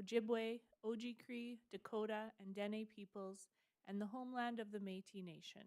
Ojibwe, Oji-Cree, Dakota, and Dene peoples, and the homeland of the Métis Nation.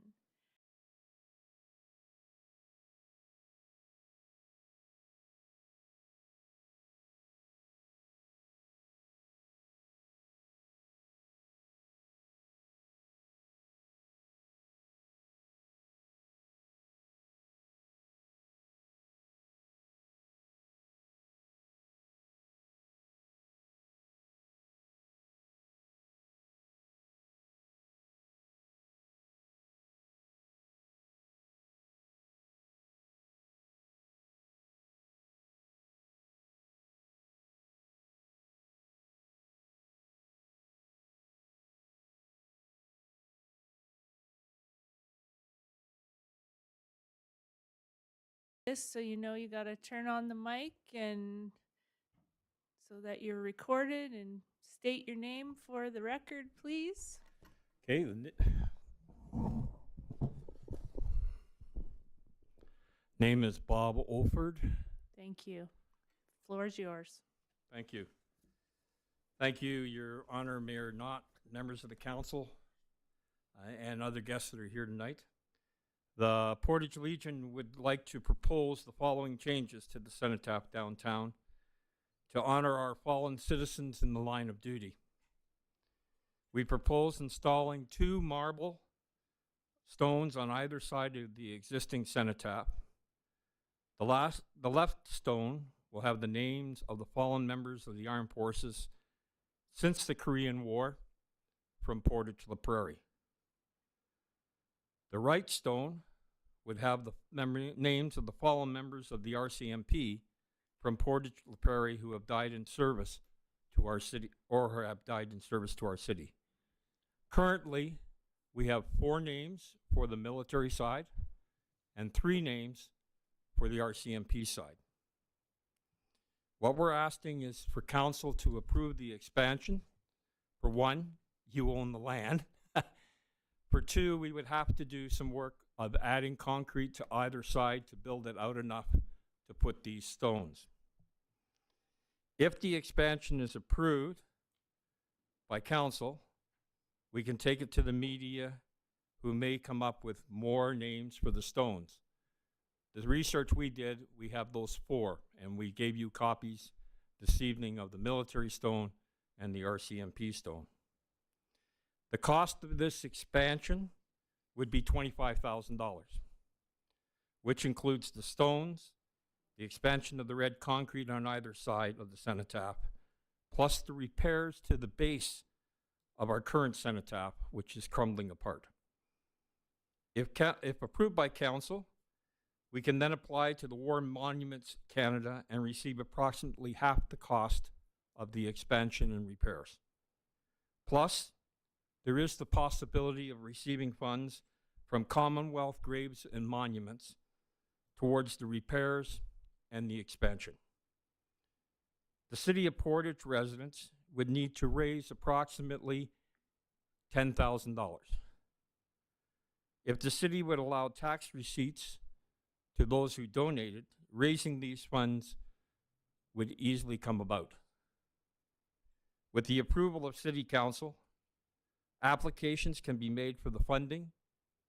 This, so you know you got to turn on the mic and so that you're recorded, and state your name for the record, please. Okay. Name is Bob Olford. Thank you. Floor is yours. Thank you. Thank you, Your Honor, Mayor Knott, members of the council, and other guests that are here tonight. The Portage Legion would like to propose the following changes to the cenotaph downtown to honor our fallen citizens in the line of duty. We propose installing 2 marble stones on either side of the existing cenotaph. The left stone will have the names of the fallen members of the armed forces since the Korean War from Portage la Prairie. The right stone would have the names of the fallen members of the RCMP from Portage la Prairie who have died in service to our city or have died in service to our city. Currently, we have 4 names for the military side and 3 names for the RCMP side. What we're asking is for council to approve the expansion. For 1, you own the land. For 2, we would have to do some work of adding concrete to either side to build it out enough to put these stones. If the expansion is approved by council, we can take it to the media who may come up with more names for the stones. The research we did, we have those 4, and we gave you copies this evening of the military stone and the RCMP stone. The cost of this expansion would be $25,000, which includes the stones, the expansion of the red concrete on either side of the cenotaph, plus the repairs to the base of our current cenotaph, which is crumbling apart. If approved by council, we can then apply to the War Monuments Canada and receive approximately half the cost of the expansion and repairs. Plus, there is the possibility of receiving funds from Commonwealth Graves and Monuments towards the repairs and the expansion. The City of Portage residents would need to raise approximately $10,000. If the city would allow tax receipts to those who donated, raising these funds would easily come about. With the approval of City Council, applications can be made for the funding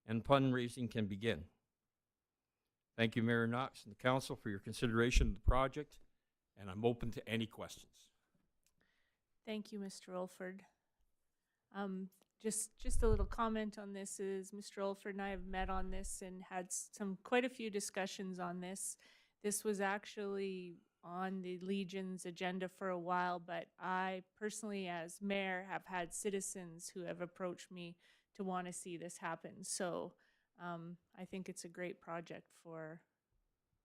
and fundraising can begin. Thank you, Mayor Knox and the Council, for your consideration of the project, and I'm open to any questions. Thank you, Mr. Olford. Just a little comment on this is Mr. Olford and I have met on this and had quite a few discussions on this. This was actually on the Legion's agenda for a while, but I personally, as mayor, have had citizens who have approached me to want to see this happen. So I think it's a great project for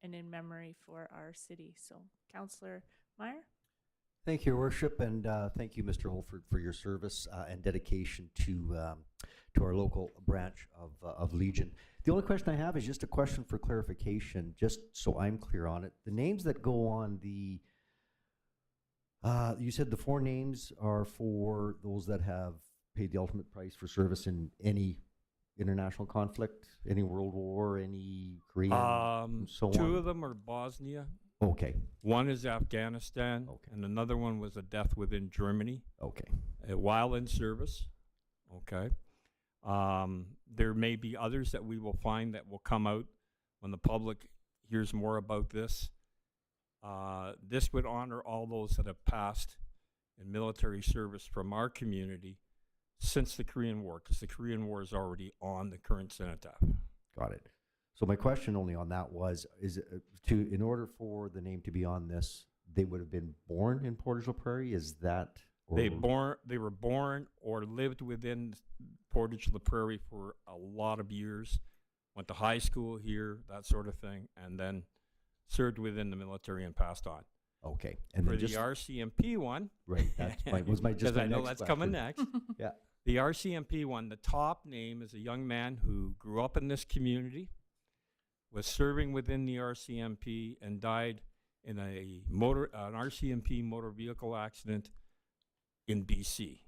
and in memory for our city. So, Councillor Meyer? Thank you, Your Worship, and thank you, Mr. Holford, for your service and dedication to our local branch of Legion. The only question I have is just a question for clarification, just so I'm clear on it. The names that go on the, you said the 4 names are for those that have paid the ultimate price for service in any international conflict, any World War, any Korean, and so on? 2 of them are Bosnia Okay, One is Afghanistan, Okay. and another one was a death within Germany okay, while in service. Okay. There may be others that we will find that will come out when the public hears more about this. This would honor all those that have passed in military service from our community since the Korean War, because the Korean War is already on the current cenotaph. got it. So my question only on that was, is it, in order for the name to be on this, they would have been born in Portage la Prairie? Is that? Or They were born or lived within Portage la Prairie for a lot of years, went to high school here, that sort of thing, and then served within the military and passed on. Okay, and For then the just RCMP one, right, that's my was my just because my I know next that's question. coming next. Yeah, The RCMP one, the top name is a young man who grew up in this community, was serving within the RCMP, and died in an RCMP motor vehicle accident in BC.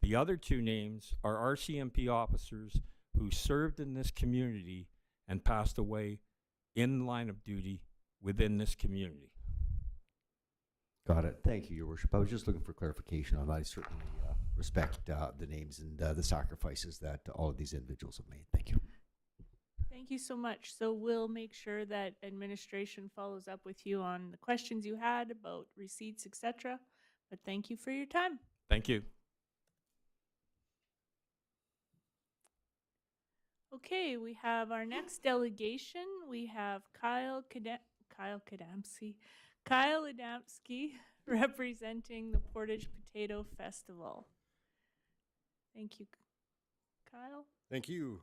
The other two names are RCMP officers who served in this community and passed away in line of duty within this community. got it. Thank you, Your Worship. I was just looking for clarification on that. I certainly respect the names and the sacrifices that all of these individuals have made. Thank you. Thank you so much. So we'll make sure that administration follows up with you on the questions you had about receipts, etc. But thank you for your time. Thank you. Okay, we have our next delegation. We have Kyle Adamski representing the Portage Potato Festival. Thank you, Kyle. Thank you.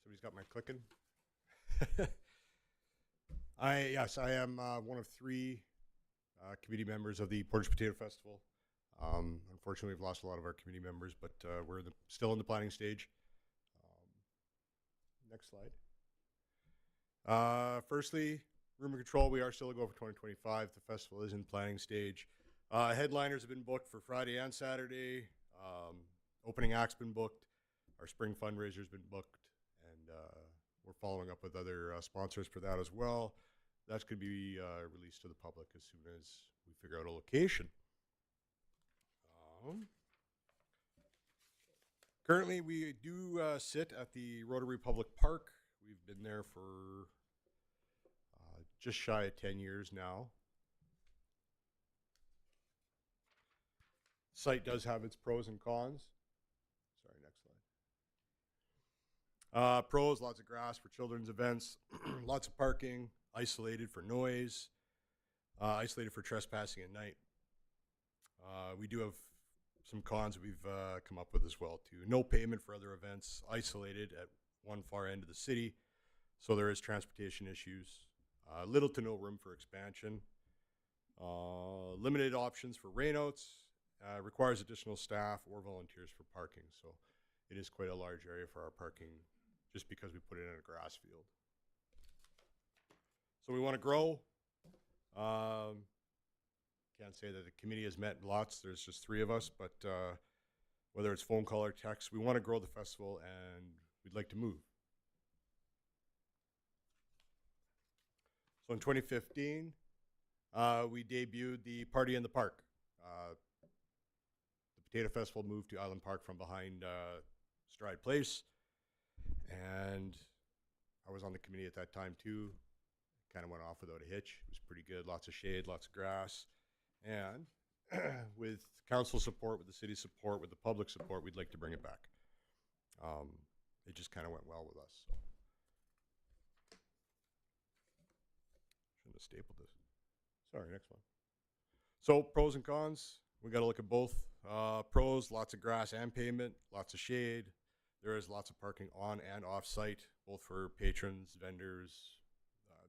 Somebody's got my clicking. I am one of three committee members of the Portage Potato Festival. Unfortunately, we've lost a lot of our committee members, but we're still in the planning stage. Next slide. Firstly, rumor control. We are still a go for 2025. The festival is in planning stage. Headliners have been booked for Friday and Saturday. Opening act's been booked. Our spring fundraiser's been booked, and we're following up with other sponsors for that as well. That's going to be released to the public as soon as we figure out a location. Currently, we do sit at the Rotary Public Park. We've been there for just shy of 10 years now. Site does have its pros and cons. Sorry, next slide. Pros, lots of grass for children's events, lots of parking, isolated for noise, isolated for trespassing at night. We do have some cons that we've come up with as well too. No payment for other events, isolated at one far end of the city, so there is transportation issues. Little to no room for expansion. Limited options for rainouts. Requires additional staff or volunteers for parking, so it is quite a large area for our parking just because we put it in a grass field. So we want to grow. Can't say that the committee has met lots. There's just 3 of us, but whether it's phone call or text, we want to grow the festival and we'd like to move. So in 2015, we debuted the Party in the Park. The Potato Festival moved to Island Park from behind Stride Place, and I was on the committee at that time too. Kind of went off without a hitch. It was pretty good. Lots of shade, lots of grass. And with council support, with the city support, with the public support, we'd like to bring it back. It just kind of went well with us. So. Shouldn't have stapled this. Sorry, next one. So pros and cons, we got to look at both. Pros, lots of grass and pavement, lots of shade. There is lots of parking on and off site, both for patrons, vendors,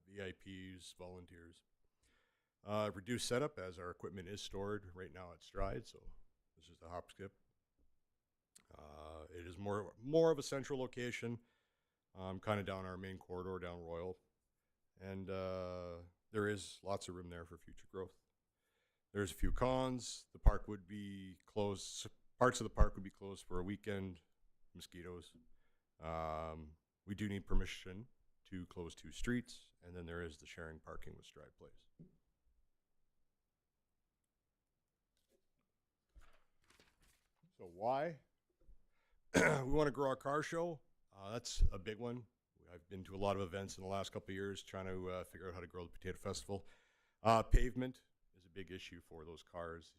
VIPs, volunteers. Reduced setup as our equipment is stored right now at Stride, so this is the hop skip. It is more of a central location, kind of down our main corridor down Royal, and there is lots of room there for future growth. There's a few cons. The park would be closed. Parts of the park would be closed for a weekend. Mosquitoes. We do need permission to close 2 streets, and then there is the sharing parking with Stride Place. So why? We want to grow our car show. That's a big one. I've been to a lot of events in the last couple of years trying to figure out how to grow the Potato Festival. Pavement is a big issue for those cars.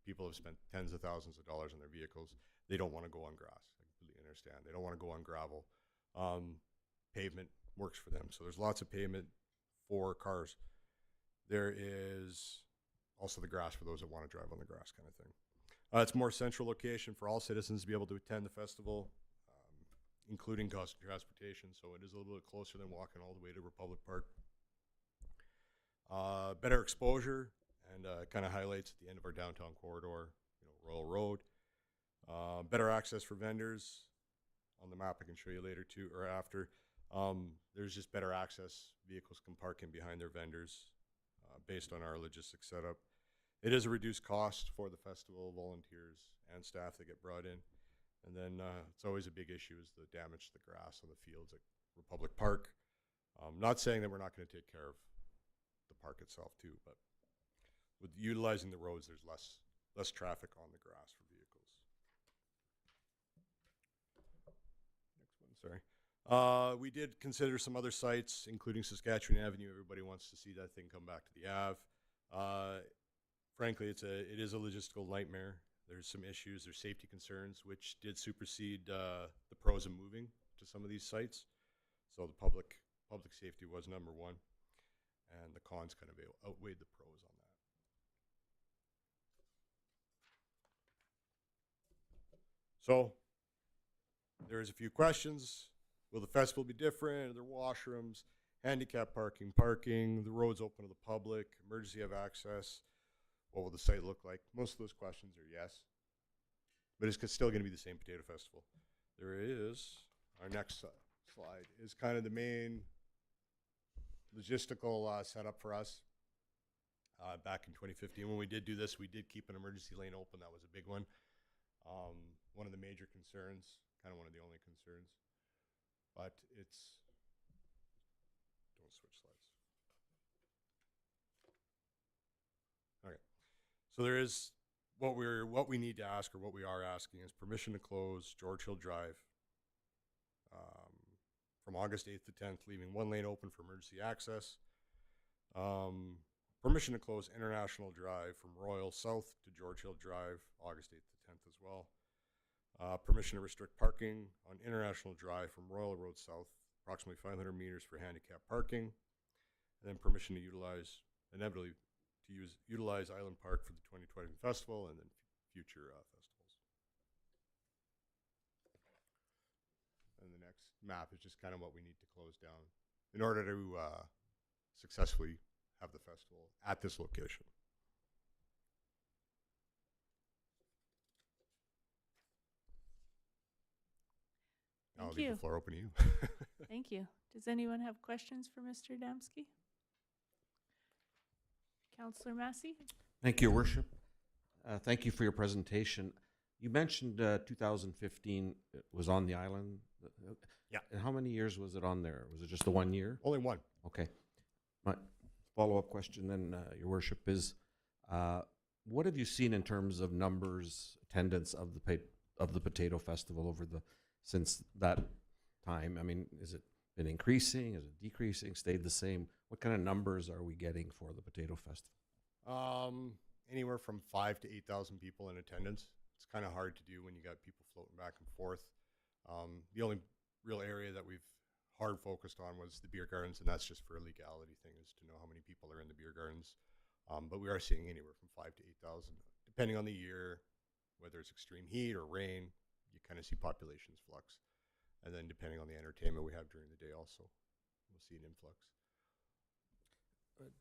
People have spent tens of thousands of dollars on their vehicles. They don't want to go on grass. I completely understand. They don't want to go on gravel. Pavement works for them. So there's lots of pavement for cars. There is also the grass for those that want to drive on the grass kind of thing. It's a more central location for all citizens to be able to attend the festival, including cost of transportation. So it is a little bit closer than walking all the way to Republic Park. Better exposure, and kind of highlights at the end of our downtown corridor, Royal Road. Better access for vendors. On the map I can show you later too, or after. There's just better access. Vehicles can park in behind their vendors based on our logistics setup. It is a reduced cost for the festival, volunteers and staff that get brought in. And then it's always a big issue is the damage to the grass on the fields at Republic Park. Not saying that we're not going to take care of the park itself too, but with utilizing the roads, there's less traffic on the grass for vehicles. Next one, sorry. We did consider some other sites, including Saskatchewan Avenue. Everybody wants to see that thing come back to the Ave. Frankly, it is a logistical nightmare. There's some issues. There's safety concerns, which did supersede the pros of moving to some of these sites. So the public safety was number one, and the cons kind of outweighed the pros on that. So there's a few questions. Will the festival be different? Are there washrooms? Handicap parking, the roads open to the public, emergency have access? What will the site look like? Most of those questions are yes, but it's still going to be the same Potato Festival. There is, our next slide is kind of the main logistical setup for us. Back in 2015, when we did do this, we did keep an emergency lane open. That was a big one. One of the major concerns, kind of one of the only concerns, but it's, don't switch slides. Okay. So there is what we need to ask, or what we are asking, is permission to close George Hill Drive from August 8th to 10th, leaving one lane open for emergency access. Permission to close International Drive from Royal South to George Hill Drive, August 8th to 10th as well. Permission to restrict parking on International Drive from Royal Road South, approximately 500 meters for handicap parking. And then permission to utilize Island Park for the 2020 festival and then future festivals. And the next map is just kind of what we need to close down in order to successfully have the festival at this location. I'll leave the floor open to you. Thank you. Does anyone have questions for Mr. Adamski? Councillor Massey? Thank you, Your Worship. Thank you for your presentation. You mentioned 2015 it was on the island. Yeah. And how many years was it on there? Was it just the 1 year? Only one. Okay. My follow-up question then, Your Worship, is what have you seen in terms of numbers, attendance of the Potato Festival since that time? I mean, has it been increasing? Is it decreasing? Stayed the same? What kind of numbers are we getting for the Potato Festival? Anywhere from 5,000 to 8,000 people in attendance. It's kind of hard to do when you got people floating back and forth. The only real area that we've hard focused on was the beer gardens, and that's just for a legality thing, is to know how many people are in the beer gardens. But we are seeing anywhere from 5,000 to 8,000, depending on the year, whether it's extreme heat or rain. You kind of see populations flux. And then depending on the entertainment we have during the day also, we'll see an influx.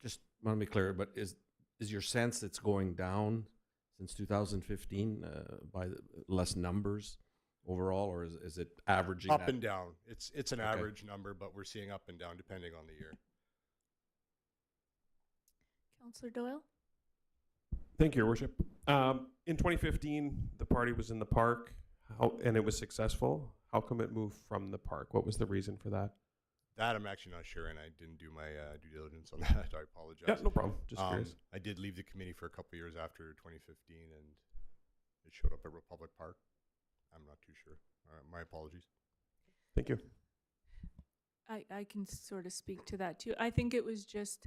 Just want to be clear, but is your sense it's going down since 2015 by less numbers overall, or is it averaging up and down? It's an Okay. average number, but we're seeing up and down depending on the year. Councillor Doyle? Thank you, Your Worship. In 2015, the party was in the park, and it was successful. How come it moved from the park? What was the reason for that? That I'm actually not sure, and I didn't do my due diligence on that. I apologize. Yeah, no problem. Just curious. I did leave the committee for a couple years after 2015, and it showed up at Republic Park. I'm not too sure. My apologies. Thank you. I can sort of speak to that too. I think it was just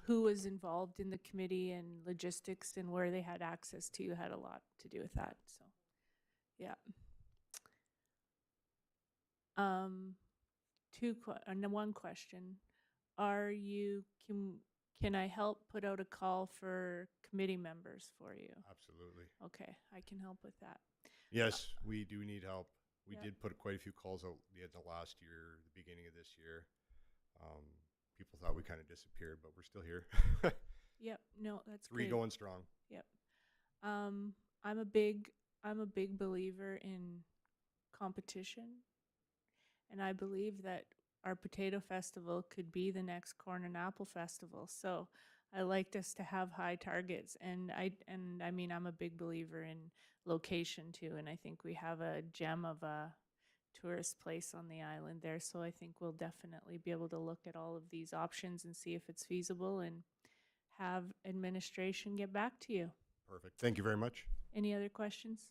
who was involved in the committee and logistics and where they had access to had a lot to do with that. So, yeah. One question. Can I help put out a call for committee members for you? Absolutely. Okay, I can help with that. Yes, we do need help. We Yeah. did put quite a few calls out the end of last year, the beginning of this year. People thought we kind of disappeared, but we're still here. Yep, no, that's Three great. going strong. Yep. I'm a big believer in competition, and I believe that our potato festival could be the next corn and apple festival. So I liked us to have high targets, and I mean I'm a big believer in location too, and I think we have a gem of a tourist place on the island there. So I think we'll definitely be able to look at all of these options and see if it's feasible and have administration get back to you. Perfect. Thank you very much. Any other questions?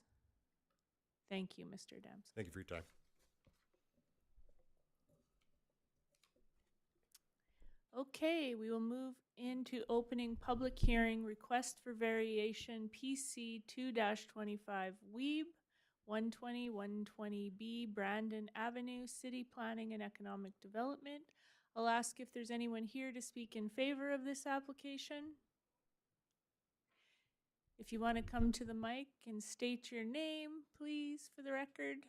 Thank you, Mr. Dempsey. Thank you for your time. Okay, we will move into opening public hearing, request for variation PC 2-25 Weeb, 120, 120B Brandon Avenue, City Planning and Economic Development. I'll ask if there's anyone here to speak in favor of this application. If you want to come to the mic and state your name, please, for the record.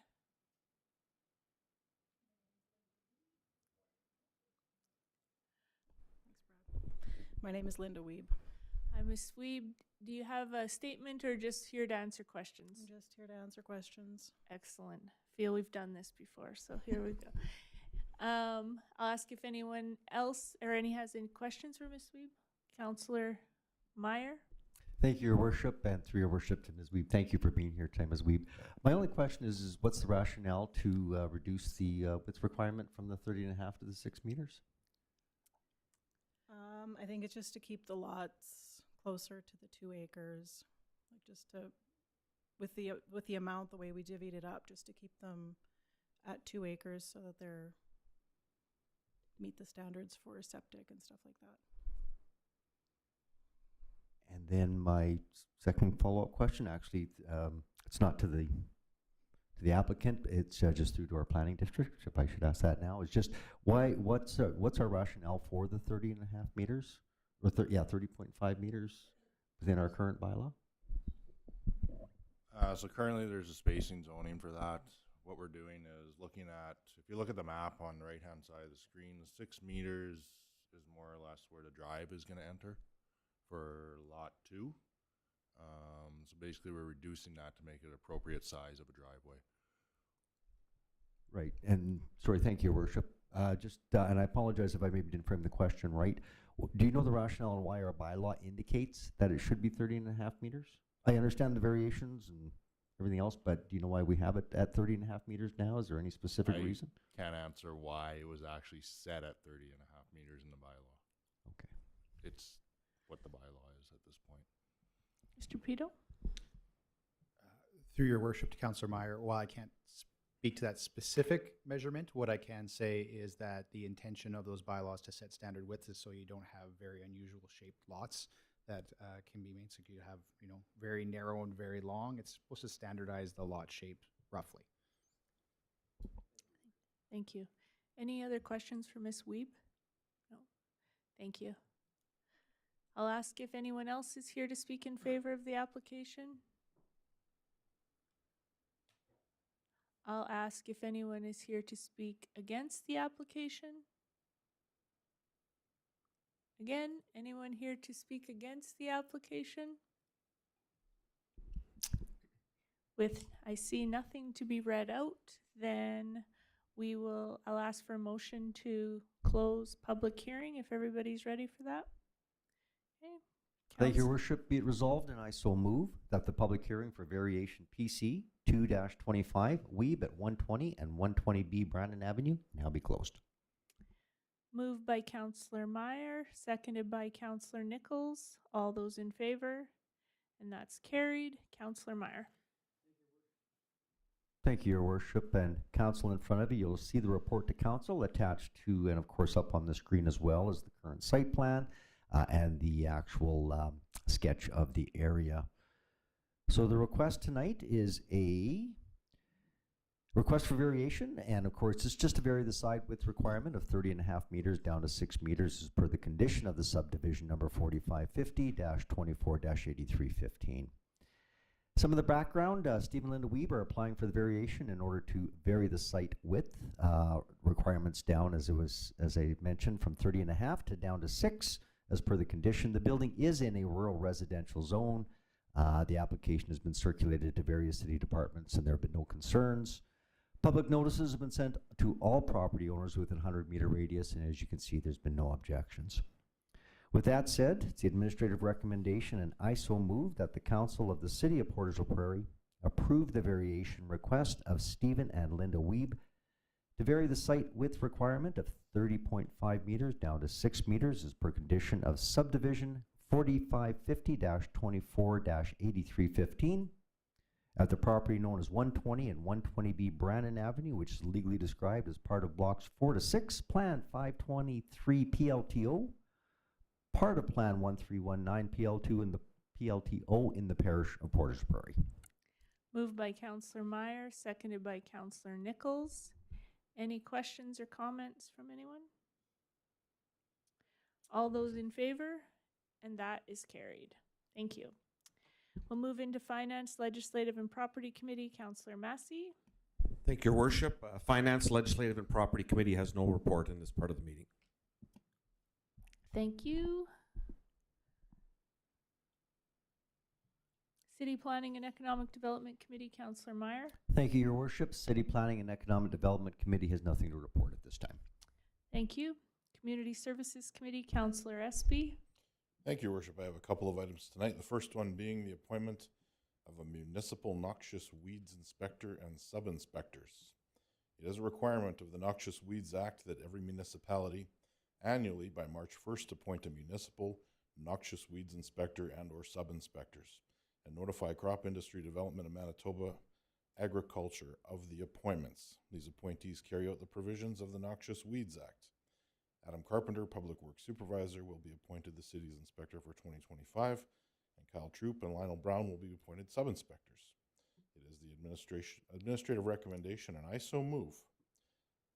My name is Linda Weeb. Hi, Ms. Weeb. Do you have a statement or just here to answer questions? I'm just here to answer questions. Excellent. Feel we've done this before, so here we go. I'll ask if anyone else or has any questions for Ms. Weeb. Councillor Meyer? Thank you, Your Worship, and through Your Worship to Ms. Weeb. Thank you for being here today, Ms. Weeb. My only question is what's the rationale to reduce the width requirement from the 30.5 to the 6 meters? I think it's just to keep the lots closer to the 2 acres, like just to, with the amount, the way we divvied it up, just to keep them at 2 acres so that they're meet the standards for septic and stuff like that. And then my second follow-up question, actually, it's not to the applicant, it's just through to our planning district, if I should ask that now, is just what's our rationale for the 30.5 meters? Or 30.5 meters within our current bylaw? So currently there's a spacing zoning for that. What we're doing is looking at, if you look at the map on the right-hand side of the screen, 6 meters is more or less where the drive is going to enter for lot 2. So basically we're reducing that to make it appropriate size of a driveway. Right, and sorry, thank you, Your Worship. And I apologize if I maybe didn't frame the question right. Do you know the rationale on why our bylaw indicates that it should be 30.5 meters? I understand the variations and everything else, but do you know why we have it at 30.5 meters now? Is there any specific reason? Can't answer why it was actually set at 30.5 meters in the bylaw. Okay. It's what the bylaw is at this point. Mr. Pito? Through Your Worship to Councillor Meyer, while I can't speak to that specific measurement, what I can say is that the intention of those bylaws to set standard widths is so you don't have very unusual shaped lots that can be made. So you have, very narrow and very long. It's supposed to standardize the lot shape roughly. Thank you. Any other questions for Ms. Weeb? No. Thank you. I'll ask if anyone else is here to speak in favor of the application. I'll ask if anyone is here to speak against the application. Again, anyone here to speak against the application? I see nothing to be read out, then I'll ask for a motion to close public hearing if everybody's ready for that. Okay. Thank you, Your Worship. Be it resolved, and I so move that the public hearing for variation PC 2-25 Weeb at 120 and 120B Brandon Avenue now be closed. Moved by Counselor Meyer, seconded by Counselor Nichols. All those in favor? And that's carried. Counselor Meyer. Thank you, Your Worship. And council, in front of you, you'll see the report to council attached to, and of course up on the screen as well, as the current site plan and the actual sketch of the area. So the request tonight is a request for variation, and of course it's just to vary the side width requirement of 30.5 meters down to 6 meters as per the condition of the subdivision number 4550-24-8315. Some of the background, Steve and Linda Weeb are applying for the variation in order to vary the site width requirements down, as I mentioned, from 30.5 to down to 6 as per the condition. The building is in a rural residential zone. The application has been circulated to various city departments and there have been no concerns. Public notices have been sent to all property owners within 100-meter radius, and as you can see, there's been no objections. With that said, it's the administrative recommendation, and I so move that the Council of the City of Portage la Prairie approve the variation request of Stephen and Linda Weeb to vary the site width requirement of 30.5 meters down to 6 meters as per condition of subdivision 4550-24-8315 at the property known as 120 and 120B Brandon Avenue, which is legally described as part of blocks 4 to 6, Plan 523 PLTO, part of Plan 1319 PL2 in the PLTO in the parish of Portage la Prairie. Moved by Counselor Meyer, seconded by Counselor Nichols. Any questions or comments from anyone? All those in favor? And that is carried. Thank you. We'll move into Finance, Legislative, and Property Committee. Counselor Massey. Thank you, Your Worship. Finance, Legislative, and Property Committee has no report in this part of the meeting. Thank you. City Planning and Economic Development Committee, Counselor Meyer. Thank you, Your Worship. City Planning and Economic Development Committee has nothing to report at this time. Thank you. Community Services Committee, Counselor Espy. Thank you, Your Worship. I have a couple of items tonight. The first one being the appointment of a municipal noxious weeds inspector and sub-inspectors. It is a requirement of the Noxious Weeds Act that every municipality annually by March 1st appoint a municipal noxious weeds inspector and or sub-inspectors and notify Crop Industry Development of Manitoba Agriculture of the appointments. These appointees carry out the provisions of the Noxious Weeds Act. Adam Carpenter, Public Works Supervisor, will be appointed the city's inspector for 2025, and Kyle Troop and Lionel Brown will be appointed sub-inspectors. It is the administrative recommendation, and I so move,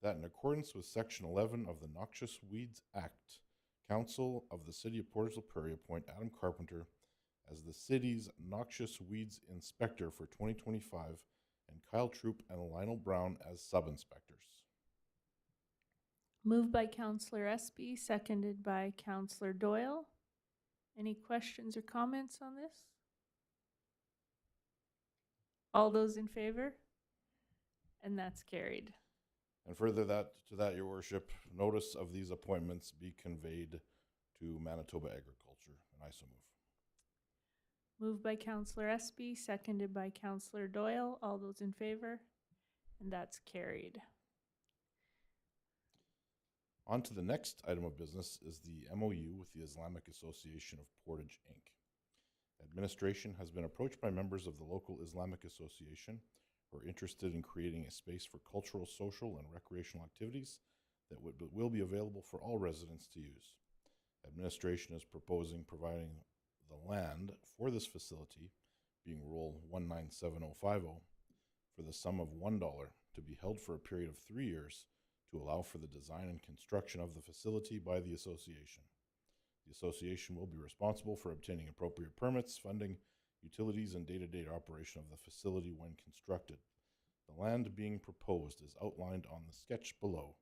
that in accordance with Section 11 of the Noxious Weeds Act, Council of the City of Portage la Prairie appoint Adam Carpenter as the city's Noxious Weeds Inspector for 2025, and Kyle Troop and Lionel Brown as sub-inspectors. Moved by Counselor Espy, seconded by Counselor Doyle. Any questions or comments on this? All those in favor? And that's carried. And further to that, Your Worship, notice of these appointments be conveyed to Manitoba Agriculture, and I so move. Moved by Counselor Espy, seconded by Counselor Doyle. All those in favor? And that's carried. On to the next item of business is the MOU with the Islamic Association of Portage, Inc. Administration has been approached by members of the local Islamic Association who are interested in creating a space for cultural, social, and recreational activities that will be available for all residents to use. Administration is proposing providing the land for this facility, being Rule 197050, for the sum of $1 to be held for a period of 3 years to allow for the design and construction of the facility by the association. The association will be responsible for obtaining appropriate permits, funding, utilities, and day-to-day operation of the facility when constructed. The land being proposed is outlined on the sketch below.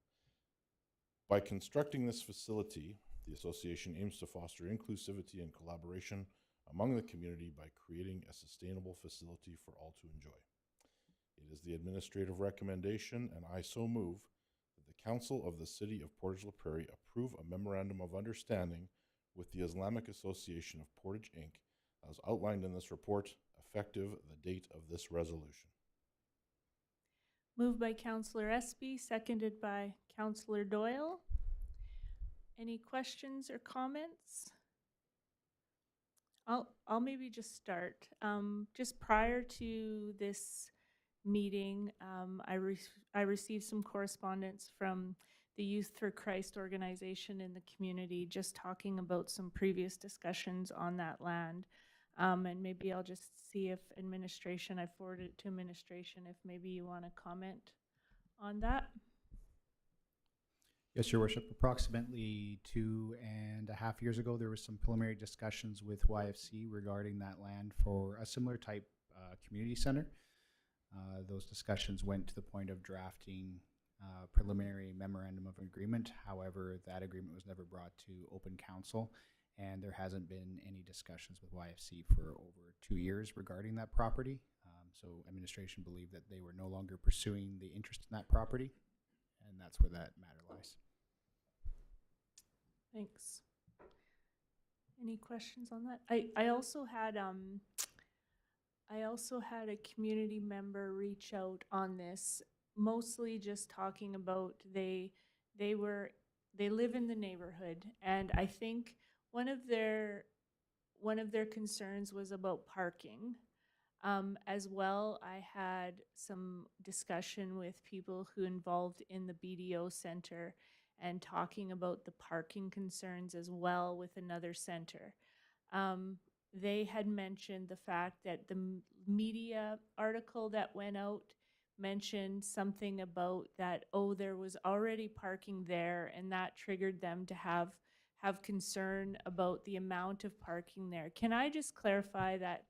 By constructing this facility, the association aims to foster inclusivity and collaboration among the community by creating a sustainable facility for all to enjoy. It is the administrative recommendation, and I so move, that the Council of the City of Portage la Prairie approve a memorandum of understanding with the Islamic Association of Portage, Inc., as outlined in this report, effective the date of this resolution. Moved by Counselor Espy, seconded by Counselor Doyle. Any questions or comments? I'll maybe just start. Just prior to this meeting, I received some correspondence from the Youth for Christ organization in the community, just talking about some previous discussions on that land. And maybe I'll just see if I forwarded it to administration, if maybe you want to comment on that. Yes, Your Worship. Approximately 2.5 years ago, there was some preliminary discussions with YFC regarding that land for a similar type community center. Those discussions went to the point of drafting preliminary memorandum of agreement. However, that agreement was never brought to open council, and there hasn't been any discussions with YFC for over 2 years regarding that property. So administration believed that they were no longer pursuing the interest in that property, and that's where that matter lies. Thanks. Any questions on that? I also had a community member reach out on this, mostly just talking about they live in the neighborhood, and I think one of their concerns was about parking. As well, I had some discussion with people who involved in the BDO center and talking about the parking concerns as well with another center. They had mentioned the fact that the media article that went out mentioned something about that, oh, there was already parking there, and that triggered them to have concern about the amount of parking there. Can I just clarify that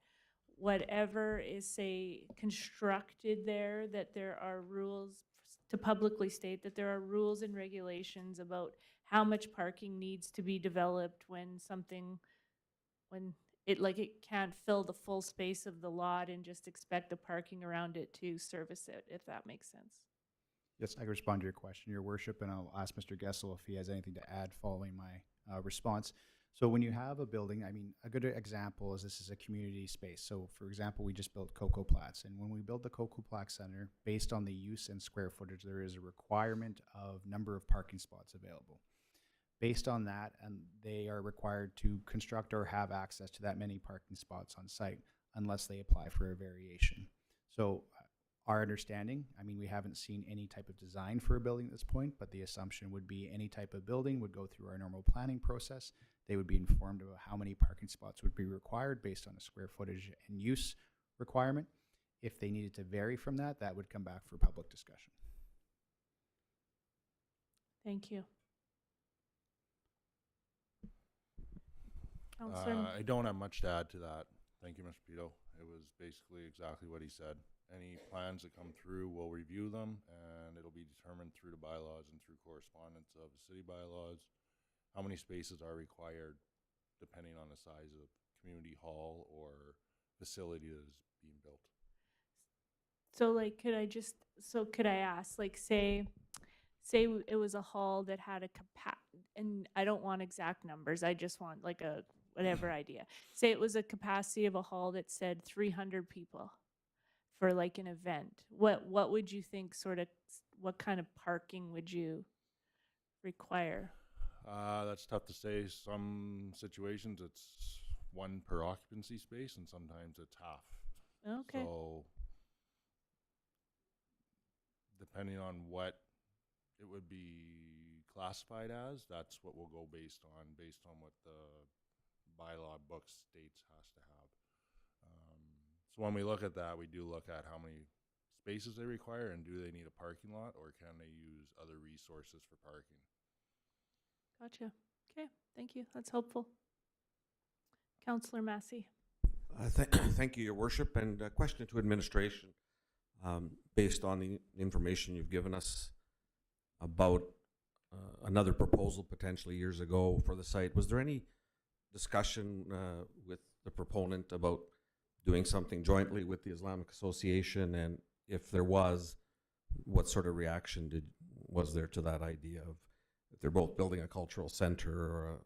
whatever is, say, constructed there, that there are rules, to publicly state that there are rules and regulations about how much parking needs to be developed when it can't fill the full space of the lot and just expect the parking around it to service it, if that makes sense. Yes, I can respond to your question, Your Worship, and I'll ask Mr. Gessel if he has anything to add following my response. So when you have a building, I mean, a good example is this is a community space. So for example, we just built Cocoa Platts, and when we built the Cocoa Platts Center, based on the use and square footage, there is a requirement of number of parking spots available. Based on that, and they are required to construct or have access to that many parking spots on site unless they apply for a variation. So our understanding, I mean, we haven't seen any type of design for a building at this point, but the assumption would be any type of building would go through our normal planning process. They would be informed about how many parking spots would be required based on a square footage and use requirement. If they needed to vary from that, that would come back for public discussion. Thank you. Counselor, I don't have much to add to that. Thank you, Mr. Pito. It was basically exactly what he said. Any plans that come through, we'll review them, and it'll be determined through the bylaws and through correspondence of the city bylaws how many spaces are required depending on the size of community hall or facility that is being built. so like, could I ask, like, say it was a hall that had a and I don't want exact numbers, I just want like a whatever idea. Say it was a capacity of a hall that said 300 people for like an event. What would you think what kind of parking would you require? That's tough to say. Some situations it's one per occupancy space, and sometimes it's half. Okay. So depending on what it would be classified as, that's what we'll go based on what the bylaw book states has to have. So when we look at that, we do look at how many spaces they require, and do they need a parking lot, or can they use other resources for parking? Gotcha. Okay, thank you. That's helpful. Councillor Massey. Thank you, Your Worship, and a question to administration. Based on the information you've given us about another proposal potentially years ago for the site, was there any discussion with the proponent about doing something jointly with the Islamic Association? And if there was, what sort of reaction was there to that idea of, if they're both building a cultural center or a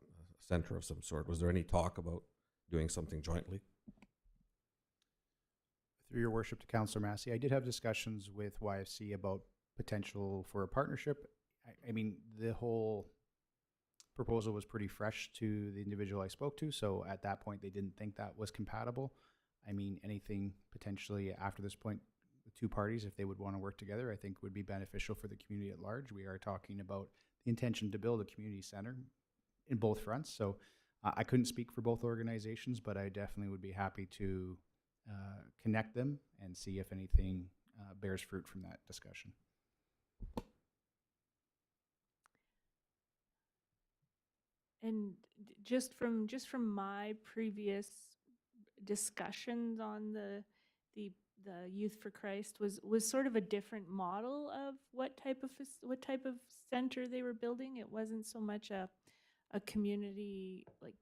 center of some sort, was there any talk about doing something jointly? Through Your Worship to Councillor Massey, I did have discussions with YFC about potential for a partnership. I mean, the whole proposal was pretty fresh to the individual I spoke to, so at that point, they didn't think that was compatible. I mean, anything potentially after this point, the two parties, if they would want to work together, I think would be beneficial for the community at large. We are talking about the intention to build a community center in both fronts, so I couldn't speak for both organizations, but I definitely would be happy to connect them and see if anything bears fruit from that discussion. And just from my previous discussions on the Youth for Christ was sort of a different model of what type of center they were building. It wasn't so much a community, like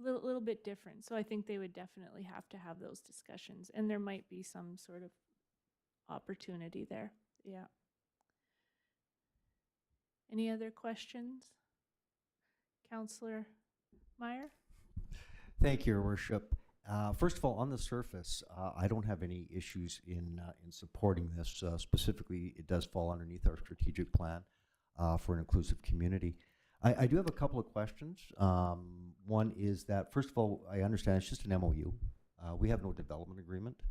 a little bit different. So I think they would definitely have to have those discussions, and there might be some sort of opportunity there. Yeah. Any other questions? Councillor Meyer? Thank you, Your Worship. First of all, on the surface, I don't have any issues in supporting this. Specifically, it does fall underneath our strategic plan for an inclusive community. I do have a couple of questions. One is that, first of all, I understand it's just an MOU. We have no development agreement.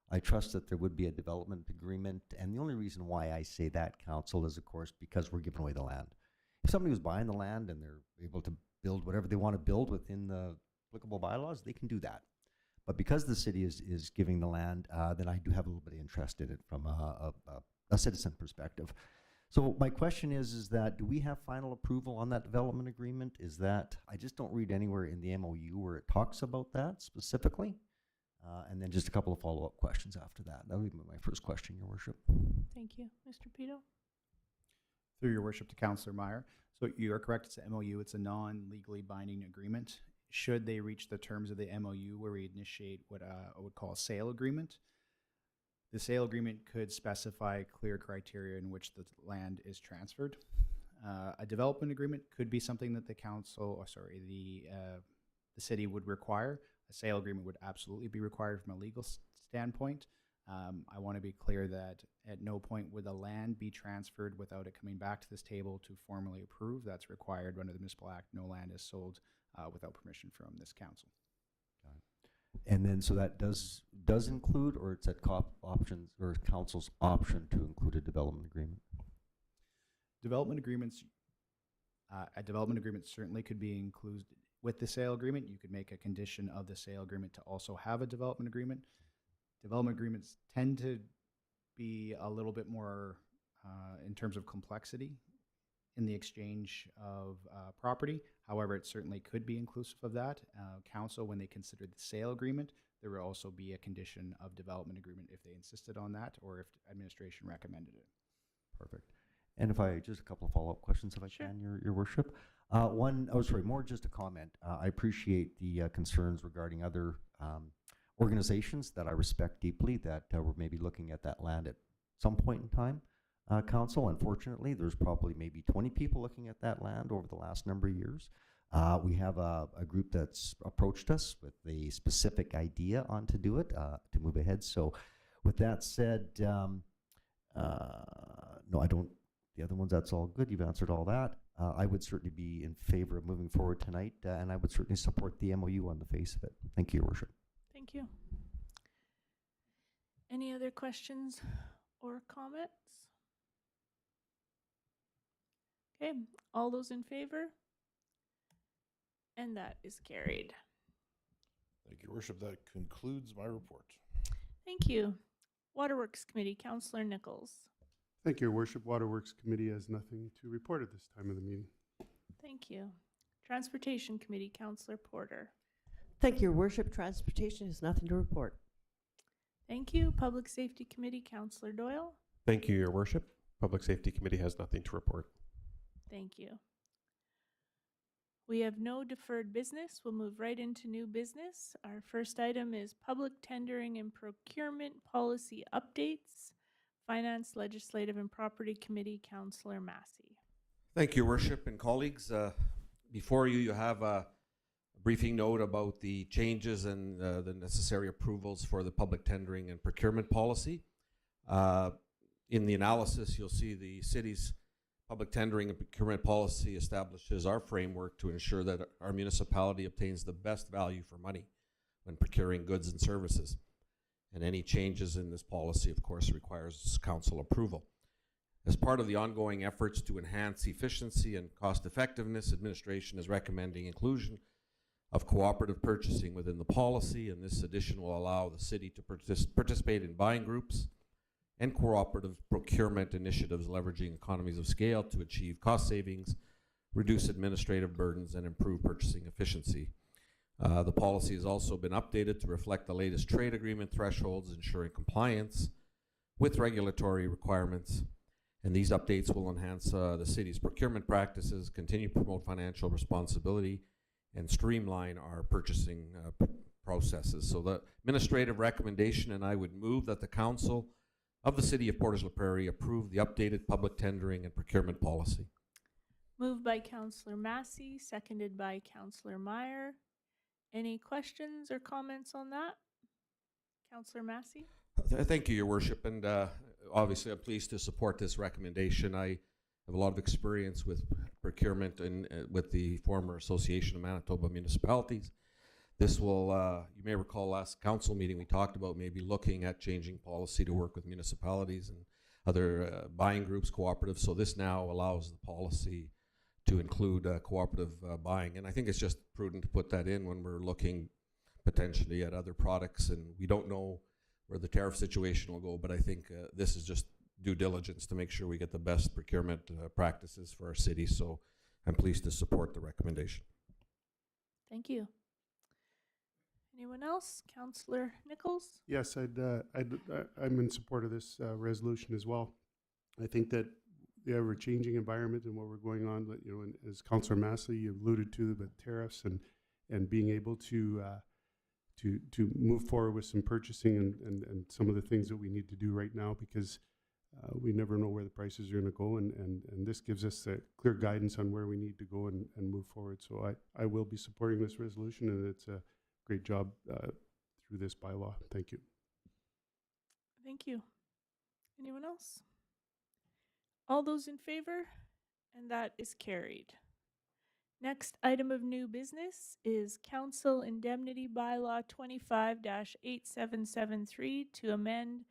I trust that there would be a development agreement, and the only reason why I say that, Council, is, of course, because we're giving away the land. If somebody was buying the land and they're able to build whatever they want to build within the applicable bylaws, they can do that. But because the city is giving the land, then I do have a little bit of interest in it from a citizen perspective. So my question is that, do we have final approval on that development agreement? Is that, I just don't read anywhere in the MOU where it talks about that specifically. And then just a couple of follow-up questions after that. That would be my first question, Your Worship. Thank you. Mr. Pito? Through Your Worship to Councillor Meyer. So you are correct, it's an MOU, it's a non-legally binding agreement. Should they reach the terms of the MOU where we initiate what I would call a sale agreement, the sale agreement could specify clear criteria in which the land is transferred. A development agreement could be something that the city would require. A sale agreement would absolutely be required from a legal standpoint. I want to be clear that at no point would the land be transferred without it coming back to this table to formally approve. That's required under the Municipal Act. No land is sold without permission from this council. And then, so that does include, or it's at options or council's option to include a development agreement? Development agreements, a development agreement certainly could be included with the sale agreement. You could make a condition of the sale agreement to also have a development agreement. Development agreements tend to be a little bit more in terms of complexity in the exchange of property. However, it certainly could be inclusive of that. Council, when they considered the sale agreement, there would also be a condition of development agreement if they insisted on that or if administration recommended it. Perfect. And if I, just a couple of follow-up questions if I can, Your Worship. More just a comment. I appreciate the concerns regarding other organizations that I respect deeply that were maybe looking at that land at some point in time. Council, unfortunately, there's probably maybe 20 people looking at that land over the last number of years. We have a group that's approached us with a specific idea on to do it, to move ahead. So with that said, no, I don't, the other ones, that's all good. You've answered all that. I would certainly be in favor of moving forward tonight, and I would certainly support the MOU on the face of it. Thank you, Your Worship. Thank you. Any other questions or comments? Okay, all those in favor? And that is carried. Thank you, Your Worship. That concludes my report. Thank you. Waterworks Committee, Councillor Nichols. Thank you, Your Worship. Waterworks Committee has nothing to report at this time of the meeting. Thank you. Transportation Committee, Councillor Porter. Thank you, Your Worship. Transportation has nothing to report. Thank you. Public Safety Committee, Councillor Doyle. Thank you, Your Worship. Public Safety Committee has nothing to report. Thank you. We have no deferred business. We'll move right into new business. Our first item is public tendering and procurement policy updates. Finance, Legislative and Property Committee, Councillor Massey. Thank you, Your Worship and colleagues. Before you have a briefing note about the changes and the necessary approvals for the public tendering and procurement policy. In the analysis, you'll see the city's public tendering and procurement policy establishes our framework to ensure that our municipality obtains the best value for money when procuring goods and services. And any changes in this policy, of course, requires council approval. As part of the ongoing efforts to enhance efficiency and cost effectiveness, administration is recommending inclusion of cooperative purchasing within the policy, and this addition will allow the city to participate in buying groups and cooperative procurement initiatives leveraging economies of scale to achieve cost savings, reduce administrative burdens, and improve purchasing efficiency. The policy has also been updated to reflect the latest trade agreement thresholds, ensuring compliance with regulatory requirements. And these updates will enhance the city's procurement practices, continue to promote financial responsibility, and streamline our purchasing processes. So the administrative recommendation, and I would move that the council of the city of Portage la Prairie approve the updated public tendering and procurement policy. Moved by Councillor Massey, seconded by Councillor Meyer. Any questions or comments on that? Councillor Massey? Thank you, Your Worship, and obviously I'm pleased to support this recommendation. I have a lot of experience with procurement and with the former Association of Manitoba Municipalities. This will, you may recall last council meeting we talked about maybe looking at changing policy to work with municipalities and other buying groups, cooperatives. So this now allows the policy to include cooperative buying. And I think it's just prudent to put that in when we're looking potentially at other products, and we don't know where the tariff situation will go, but I think this is just due diligence to make sure we get the best procurement practices for our city. So I'm pleased to support the recommendation. Thank you. Anyone else? Councillor Nichols? Yes, I'm in support of this resolution as well. I think that the ever-changing environment and what we're going on, you know, and as Councillor Massey alluded to, the tariffs and being able to move forward with some purchasing and some of the things that we need to do right now, because we never know where the prices are going to go, and this gives us a clear guidance on where we need to go and move forward. So I will be supporting this resolution, and it's a great job through this bylaw. Thank you. Thank you. Anyone else? All those in favor? And that is carried. Next item of new business is Council Indemnity Bylaw 25-8773 to amend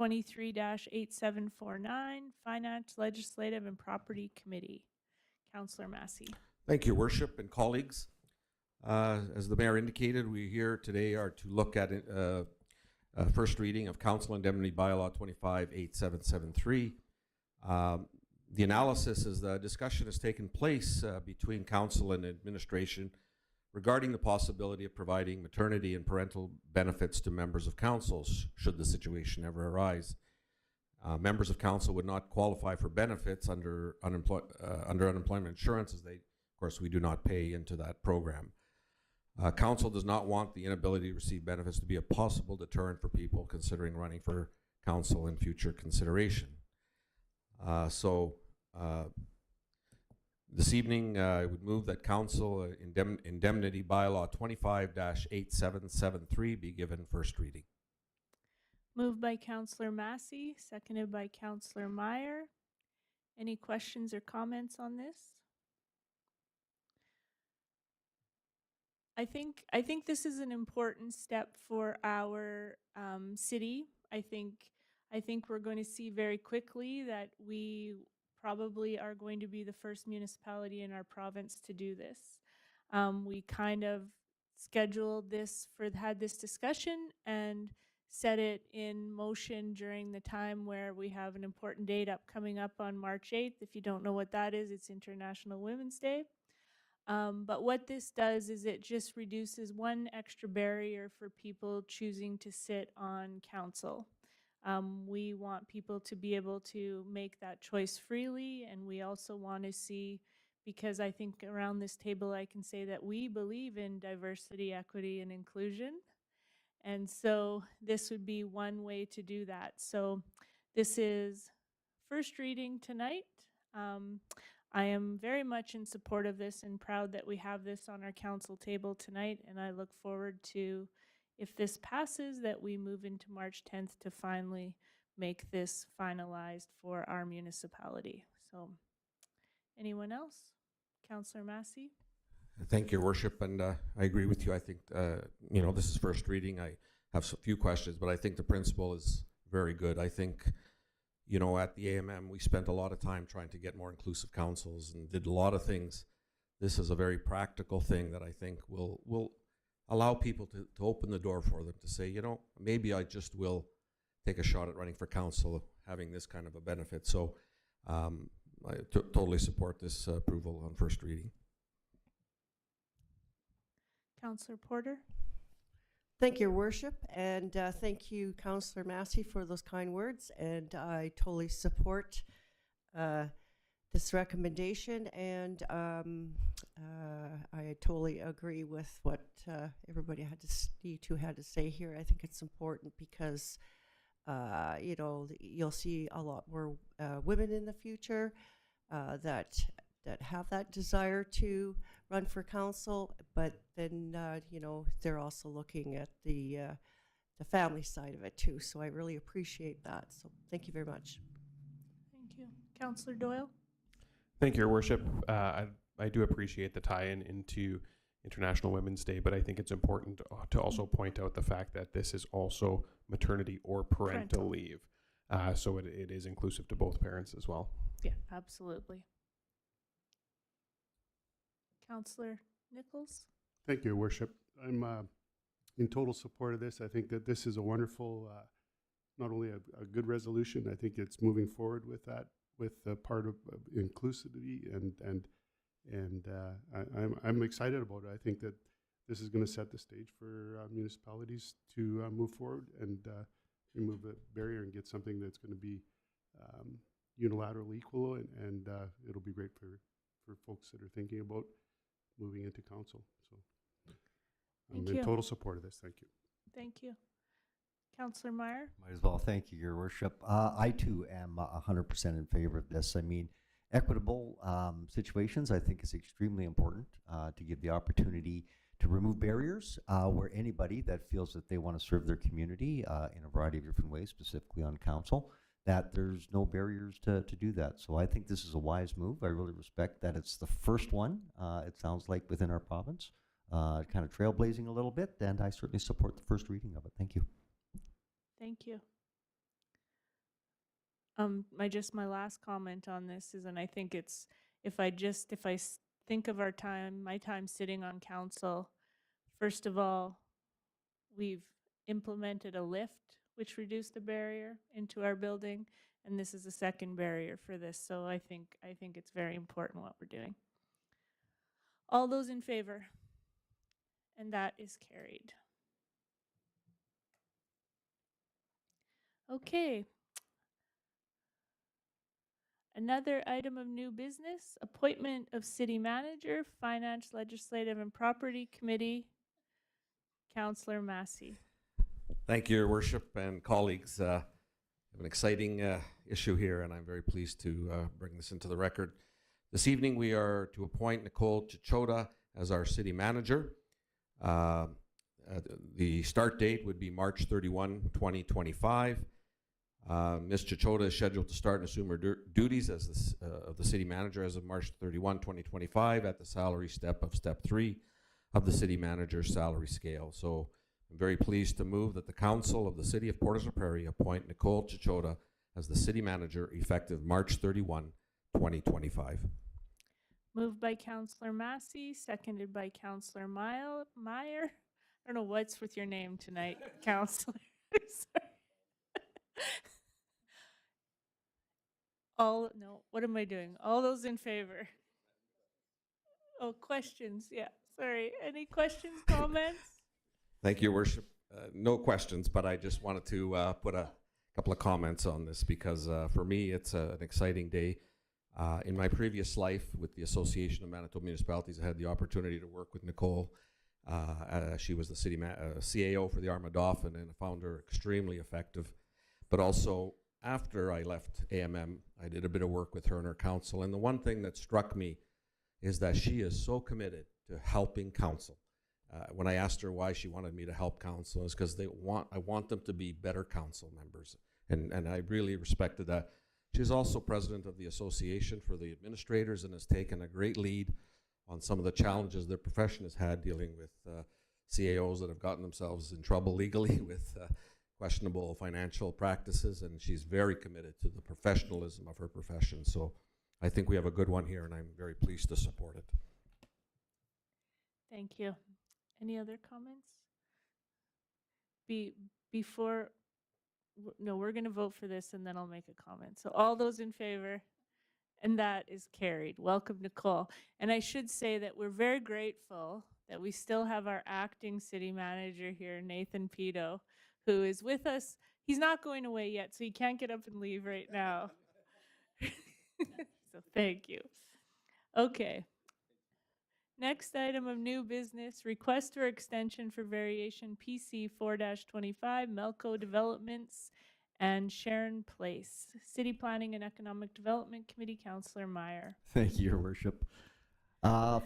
23-8749 Finance, Legislative, and Property Committee. Councillor Massey. Thank you, Worship and colleagues. As the Mayor indicated, we here today are to look at first reading of Council Indemnity Bylaw 25-8773. The analysis is the discussion has taken place between council and administration regarding the possibility of providing maternity and parental benefits to members of councils should the situation ever arise. Members of council would not qualify for benefits under unemployment insurance, as they, of course, we do not pay into that program. Council does not want the inability to receive benefits to be a possible deterrent for people considering running for council in future consideration. This evening, I would move that Council Indemnity Bylaw 25-8773 be given first reading. Moved by Councillor Massey, seconded by Councillor Meyer. Any questions or comments on this? I think this is an important step for our city. I think we're going to see very quickly that we probably are going to be the first municipality in our province to do this. We kind of scheduled this had this discussion and set it in motion during the time where we have an important date coming up on March 8th. If you don't know what that is, it's International Women's Day. But what this does is it just reduces one extra barrier for people choosing to sit on council. We want people to be able to make that choice freely, and we also want to see, because I think around this table I can say that we believe in diversity, equity, and inclusion. And so this would be one way to do that. So this is first reading tonight. I am very much in support of this and proud that we have this on our council table tonight, and I look forward to, if this passes, that we move into March 10th to finally make this finalized for our municipality. So Anyone else? Councillor Massey? Thank you, Your Worship, and I agree with you. I think, this is first reading. I have a few questions, but I think the principle is very good. I think, at the AMM, we spent a lot of time trying to get more inclusive councils and did a lot of things. This is a very practical thing that I think will allow people to open the door for them to say, maybe I just will take a shot at running for council, having this kind of a benefit. So I totally support this approval on first reading. Councillor Porter? Thank you, Your Worship, and thank you, Councillor Massey, for those kind words. And I totally support this recommendation, and I totally agree with what everybody you two had to say here. I think it's important because, you'll see a lot more women in the future that have that desire to run for council, but then they're also looking at the family side of it too. So I really appreciate that. So thank you very much. Thank you. Councillor Doyle? Thank you, Your Worship. I do appreciate the tie-in into International Women's Day, but I think it's important to also point out the fact that this is also maternity or parental leave. So it is inclusive to both parents as well. Yeah, absolutely. Councillor Nichols? Thank you, Your Worship. I'm in total support of this. I think that this is a wonderful, not only a good resolution, I think it's moving forward with that, with the part of inclusivity, and I'm excited about it. I think that this is going to set the stage for municipalities to move forward and remove the barrier and get something that's going to be unilateral equal, and it'll be great for folks that are thinking about moving into council. So I'm in total support of this. Thank you. Thank you. Councillor Meyer? Might as well. Thank you, Your Worship. I too am 100% in favor of this. I mean, equitable situations, I think, is extremely important to give the opportunity to remove barriers where anybody that feels that they want to serve their community in a variety of different ways, specifically on council, that there's no barriers to do that. So I think this is a wise move. I really respect that it's the first one, it sounds like, within our province, kind of trailblazing a little bit, and I certainly support the first reading of it. Thank you. Thank you. My last comment on this is, and I think it's, if I think of my time sitting on council, first of all, we've implemented a lift, which reduced the barrier into our building, and this is a second barrier for this. So I think it's very important what we're doing. All those in favor? And that is carried. Okay. Another item of new business, appointment of city manager, finance, legislative, and property committee. Councillor Massey. Thank you, Your Worship and colleagues. I have an exciting issue here, and I'm very pleased to bring this into the record. This evening, we are to appoint Nicole Chichota as our city manager. The start date would be March 31, 2025. Ms. Chichota is scheduled to start and assume her duties as of the city manager as of March 31, 2025 at the salary step of Step 3 of the city manager's salary scale. So I'm very pleased to move that the Council of the City of Portage la Prairie appoint Nicole Chichota as the city manager effective March 31, 2025. Moved by Councillor Massey, seconded by Councillor Meyer. I don't know what's with your name tonight, Councillor. Sorry. What am I doing? All those in favor? Oh, questions. Yeah, sorry. Any questions, comments? Thank you, Your Worship. No questions, but I just wanted to put a couple of comments on this because for me, it's an exciting day. In my previous life with the Association of Manitoba Municipalities, I had the opportunity to work with Nicole. She was the city CAO for the Armagh Dauphin, and I found her extremely effective. But also, after I left AMM, I did a bit of work with her and her council. And the one thing that struck me is that she is so committed to helping council. When I asked her why she wanted me to help council, is because I want them to be better council members. And I really respected that. She's also president of the Association for the Administrators and has taken a great lead on some of the challenges their profession has had dealing with CAOs that have gotten themselves in trouble legally with questionable financial practices, and she's very committed to the professionalism of her profession. So I think we have a good one here, and I'm very pleased to support it. Thank you. Any other comments? Before, no, we're going to vote for this and then I'll make a comment. So all those in favor? And that is carried. Welcome, Nicole. And I should say that we're very grateful that we still have our acting city manager here, Nathan Pito, who is with us. He's not going away yet, so he can't get up and leave right now. So thank you. Okay. Next item of new business, request for extension for variation PC 4-25, Melco Developments and Sharon Place. City Planning and Economic Development Committee, Councillor Meyer. Thank you, Your Worship.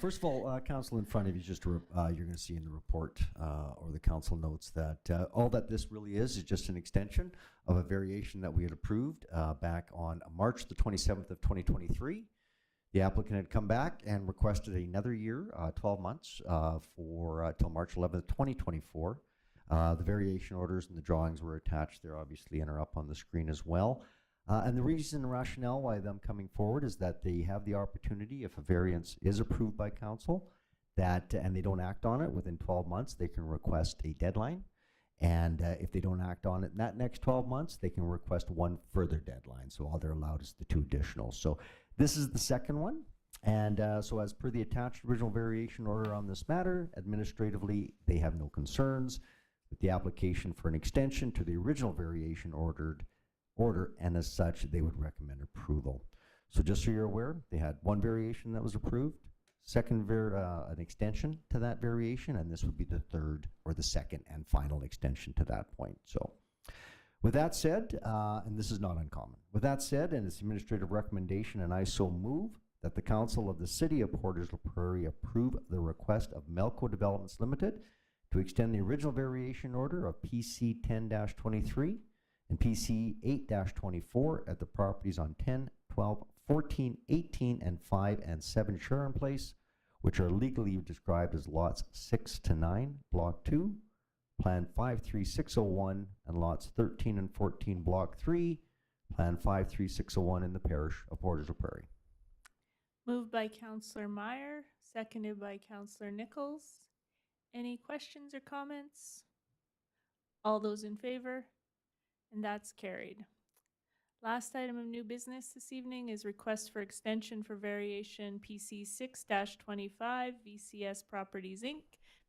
First of all, Council, in front of you, just you're going to see in the report or the Council notes that all that this really is just an extension of a variation that we had approved back on March the 27th of 2023. The applicant had come back and requested another year, 12 months, for till March 11th, 2024. The variation orders and the drawings were attached there, obviously, and are up on the screen as well. And the reason and rationale why them coming forward is that they have the opportunity, if a variance is approved by council, that and they don't act on it within 12 months, they can request a deadline. And if they don't act on it in that next 12 months, they can request one further deadline. So all they're allowed is the 2 additional. So this is the second one. And so as per the attached original variation order on this matter, administratively, they have no concerns with the application for an extension to the original variation order, and as such, they would recommend approval. So just so you're aware, they had one variation that was approved, second an extension to that variation, and this would be the third or the second and final extension to that point. So with that said, and this is not uncommon, with that said, and its administrative recommendation, and I so move that the Council of the City of Portage la Prairie approve the request of Melco Developments Limited to extend the original variation order of PC 10-23 and PC 8-24 at the properties on 10, 12, 14, 18, and 5 and 7 Sharon Place, which are legally described as lots 6 to 9, Block 2, Plan 53601, and lots 13 and 14, Block 3, Plan 53601 in the parish of Portage la Prairie. Moved by Councillor Meyer, seconded by Councillor Nichols. Any questions or comments? All those in favor? And that's carried. Last item of new business this evening is request for extension for variation PC 6-25 VCS Properties Inc.,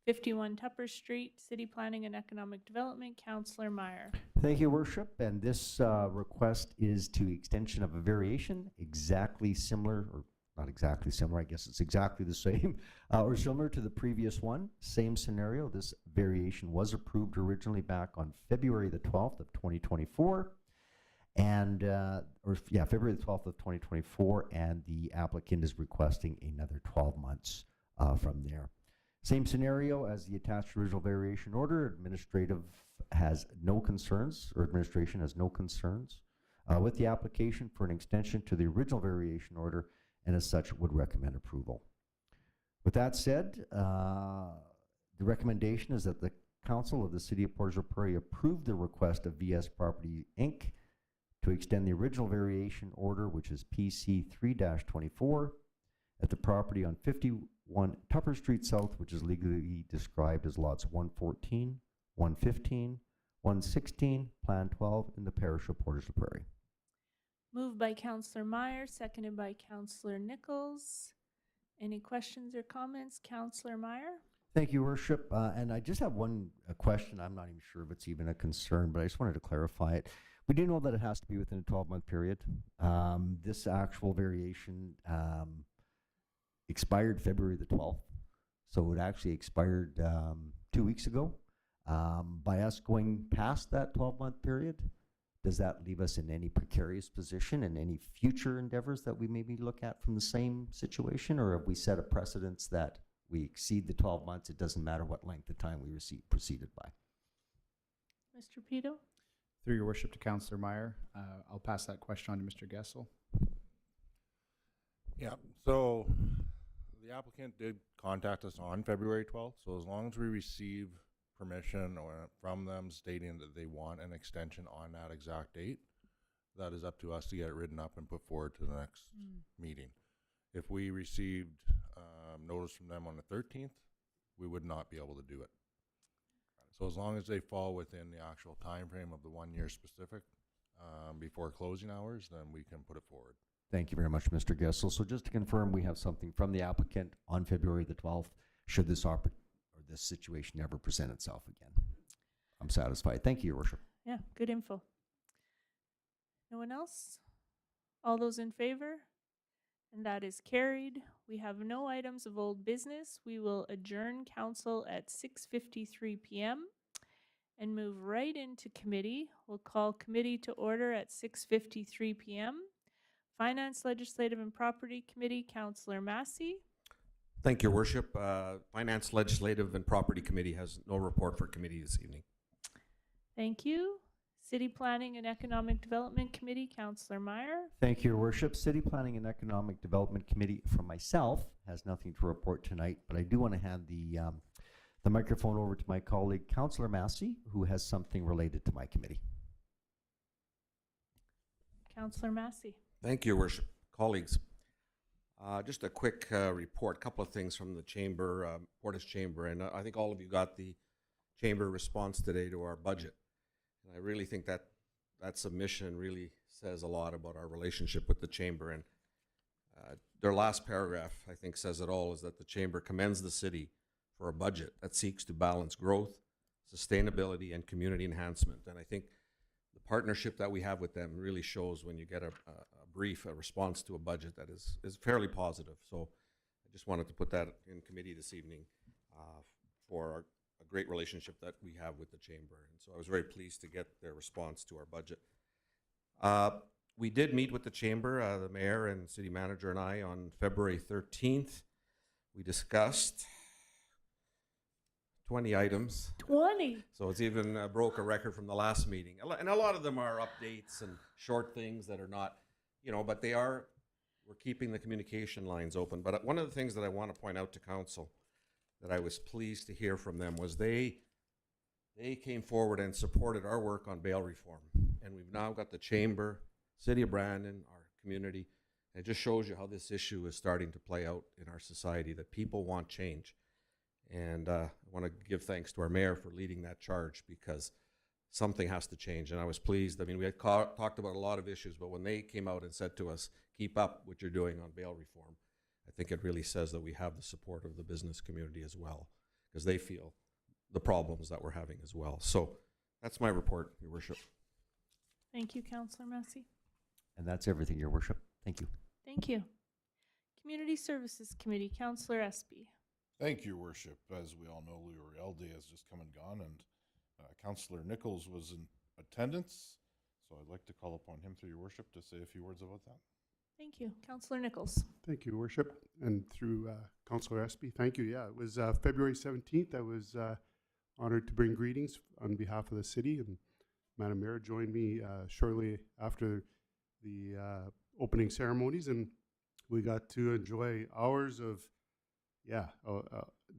51 Tupper Street, City Planning and Economic Development, Councillor Meyer. Thank you, Worship. And this request is to extension of a variation exactly similar, or not exactly similar, I guess it's exactly the same, or similar to the previous one. Same scenario. This variation was approved originally back on February the 12th of 2024. And, February the 12th of 2024, and the applicant is requesting another 12 months from there. Same scenario as the attached original variation order. Administration has no concerns with the application for an extension to the original variation order, and as such would recommend approval. With that said, the recommendation is that the Council of the City of Portage la Prairie approve the request of VS Property Inc. to extend the original variation order, which is PC 3-24, at the property on 51 Tupper Street South, which is legally described as lots 114, 115, 116, Plan 12 in the parish of Portage la Prairie. Moved by Councillor Meyer, seconded by Councillor Nichols. Any questions or comments? Councillor Meyer? Thank you, Worship. And I just have one question. I'm not even sure if it's even a concern, but I just wanted to clarify it. We do know that it has to be within a 12-month period. This actual variation expired February the 12th. So it actually expired 2 weeks ago. By us going past that 12-month period, does that leave us in any precarious position in any future endeavors that we maybe look at from the same situation? Or have we set a precedence that we exceed the 12 months, it doesn't matter what length of time we proceeded by? Mr. Pito? Through your worship to Councillor Meyer, I'll pass that question on to Mr. Gessel. Yeah, so the applicant did contact us on February 12th, so as long as we receive permission or from them stating that they want an extension on that exact date, that is up to us to get it written up and put forward to the next meeting. If we received notice from them on the 13th, we would not be able to do it. So as long as they fall within the actual time frame of the 1 year specific before closing hours, then we can put it forward. Thank you very much, Mr. Gessel. So just to confirm, we have something from the applicant on February the 12th, should this this situation ever present itself again. I'm satisfied. Thank you, Your Worship. Yeah, good info. No one else? All those in favor? And that is carried. We have no items of old business. We will adjourn council at 6:53 p.m. and move right into committee. We'll call committee to order at 6:53 p.m. Finance, Legislative, and Property Committee, Councillor Massey. Thank you, Your Worship. Finance, Legislative, and Property Committee has no report for committee this evening. Thank you. City Planning and Economic Development Committee, Councillor Meyer. Thank you, Your Worship. City Planning and Economic Development Committee, for myself, has nothing to report tonight, but I do want to hand the microphone over to my colleague, Councillor Massey, who has something related to my committee. Councillor Massey. Thank you, Your Worship. Colleagues, just a quick report, a couple of things from the Chamber, Portage Chamber, and I think all of you got the Chamber response today to our budget. And I really think that submission really says a lot about our relationship with the Chamber. And their last paragraph, I think, says it all, is that the Chamber commends the city for a budget that seeks to balance growth, sustainability, and community enhancement. And I think the partnership that we have with them really shows when you get a response to a budget that is fairly positive. So I just wanted to put that in committee this evening for a great relationship that we have with the Chamber. And so I was very pleased to get their response to our budget. We did meet with the Chamber, the Mayor and City Manager and I, on February 13th. We discussed 20 items. 20? So it's even broke a record from the last meeting. And a lot of them are updates and short things that are not, but we're keeping the communication lines open. But one of the things that I want to point out to Council that I was pleased to hear from them was they came forward and supported our work on bail reform. And we've now got the Chamber, City of Brandon, our community. And it just shows you how this issue is starting to play out in our society, that people want change. And I want to give thanks to our Mayor for leading that charge, because something has to change. And I was pleased. I mean, we had talked about a lot of issues, but when they came out and said to us, keep up what you're doing on bail reform, I think it really says that we have the support of the business community as well, because they feel the problems that we're having as well. So that's my report, Your Worship. Thank you, Councillor Massey. And that's everything, Your Worship. Thank you. Thank you. Community Services Committee, Councillor Espy. Thank you, Your Worship. As we all know, L'Oreal Day has just come and gone, and Councillor Nichols was in attendance, so I'd like to call upon him through Your Worship to say a few words about that. Thank you. Councillor Nichols. Thank you, Your Worship. And through Councillor Espy, thank you. Yeah, it was February 17th. I was honored to bring greetings on behalf of the city, and Madam Mayor joined me shortly after the opening ceremonies, and we got to enjoy hours of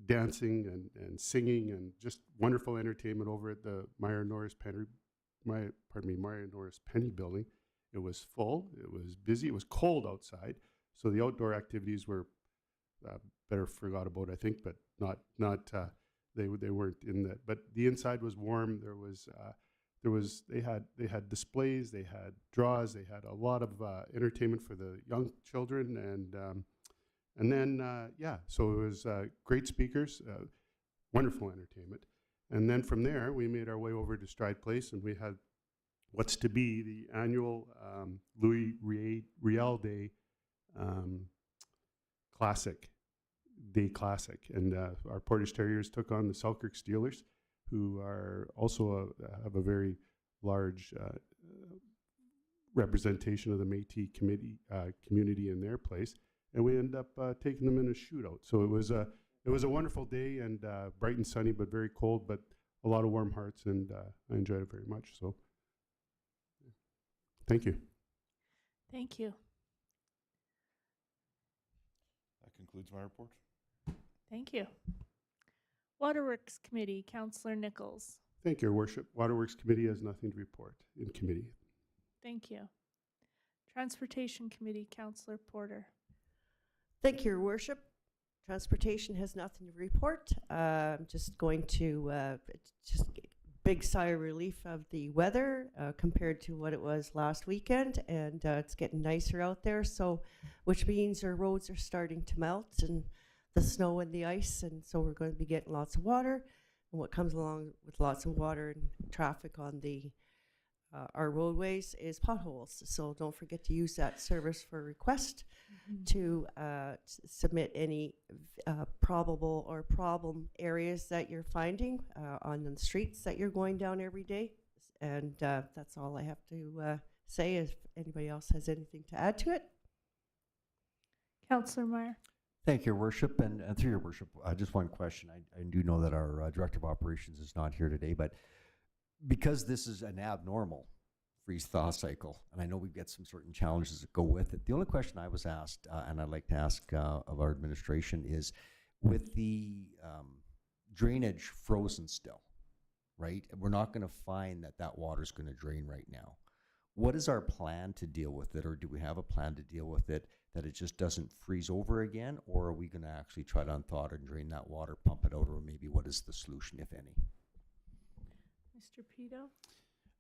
dancing and singing and just wonderful entertainment over at the Meyer Norris Penny building. It was full, it was busy, it was cold outside, so the outdoor activities were better forgot about, I think, but they weren't in that. But the inside was warm. They had displays, they had draws, they had a lot of entertainment for the young children, and then so it was great speakers, wonderful entertainment. And then from there, we made our way over to Stride Place, and we had what's to be the annual Louis Riel Day Classic. And our Portage Terriers took on the Selkirk Steelers, who are also have a very large representation of the Métis community in their place, and we ended up taking them in a shootout. So it was a wonderful day, and bright and sunny, but very cold, but a lot of warm hearts, and I enjoyed it very much. So Thank you. Thank you. That concludes my report. Thank you. Waterworks Committee, Councillor Nichols. Thank you, Your Worship. Waterworks Committee has nothing to report in committee. Thank you. Transportation Committee, Councillor Porter. Thank you, Your Worship. Transportation has nothing to report. I'm just going to just big sigh of relief of the weather compared to what it was last weekend, and it's getting nicer out there. So, which means our roads are starting to melt, and the snow and the ice, and so we're going to be getting lots of water. And what comes along with lots of water and traffic on the our roadways is potholes. So don't forget to use that service for request to submit any probable or problem areas that you're finding on the streets that you're going down every day. And that's all I have to say. If anybody else has anything to add to it. Councillor Meyer. Thank you, Your Worship. And through Your Worship, just one question. I do know that our Director of Operations is not here today, but because this is an abnormal freeze-thaw cycle, and I know we've got some certain challenges that go with it, the only question I was asked, and I'd like to ask of our administration, is with the drainage frozen still, right? We're not going to find that water's going to drain right now. What is our plan to deal with it, or do we have a plan to deal with it, that it just doesn't freeze over again, or are we going to actually try to unthaw it and drain that water, pump it out, or maybe what is the solution, if any? Mr. Pito.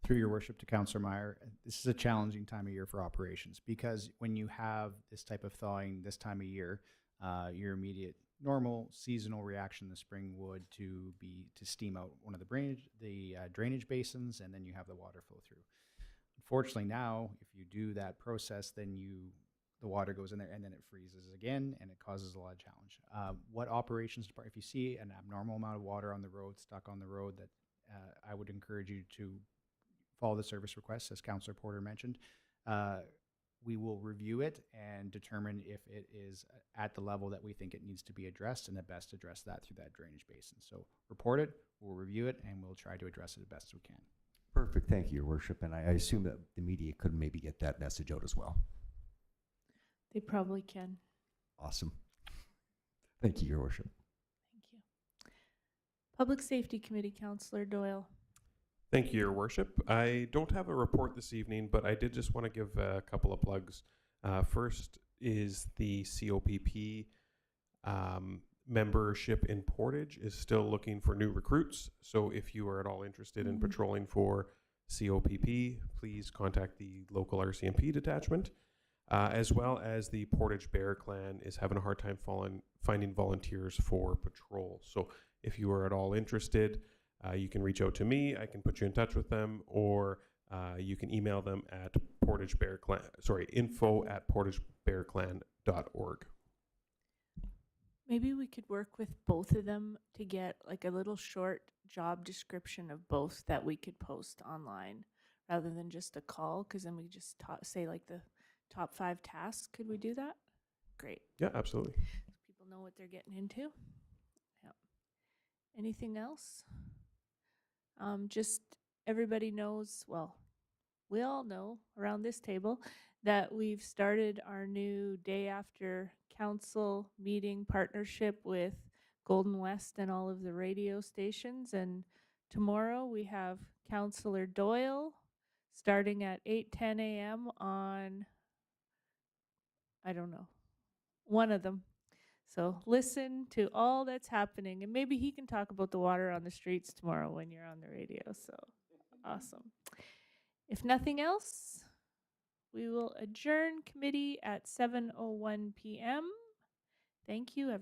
Through Your Worship to Councillor Meyer, this is a challenging time of year for operations, because when you have this type of thawing this time of year, your immediate normal seasonal reaction in the spring would be to steam out one of the drainage basins, and then you have the water flow through. Unfortunately, now if you do that process, then the water goes in there and then it freezes again, and it causes a lot of challenge. What operations department, if you see an abnormal amount of water on the road, stuck on the road, that I would encourage you to follow the service request, as Councillor Porter mentioned. We will review it and determine if it is at the level that we think it needs to be addressed, and the best address that through that drainage basin. So report it, we'll review it, and we'll try to address it as best we can. Perfect. Thank you, Your Worship. And I assume that the media could maybe get that message out as well. They probably can. Awesome. Thank you, Your Worship. Thank you. Public Safety Committee, Councillor Doyle. Thank you, Your Worship. I don't have a report this evening, but I did just want to give a couple of plugs. First is the COPP membership in Portage is still looking for new recruits. So if you are at all interested in patrolling for COPP, please contact the local RCMP detachment. As well as the Portage Bear Clan is having a hard time finding volunteers for patrol. So if you are at all interested, you can reach out to me. I can put you in touch with them, or you can email them at info@portagebearclan.org. Maybe we could work with both of them to get like a little short job description of both that we could post online rather than just a call, because then we just say like the top 5 tasks. Could we do that? Great. Yeah, absolutely. So people know what they're getting into. Yep. Anything else? Just everybody knows, well, we all know around this table that we've started our new day after council meeting partnership with Golden West and all of the radio stations. And tomorrow we have Councillor Doyle starting at 8:10 a.m. on, I don't know, one of them. So listen to all that's happening, and maybe he can talk about the water on the streets tomorrow when you're on the radio. So awesome. If nothing else, we will adjourn committee at 7:01 p.m. Thank you, everyone.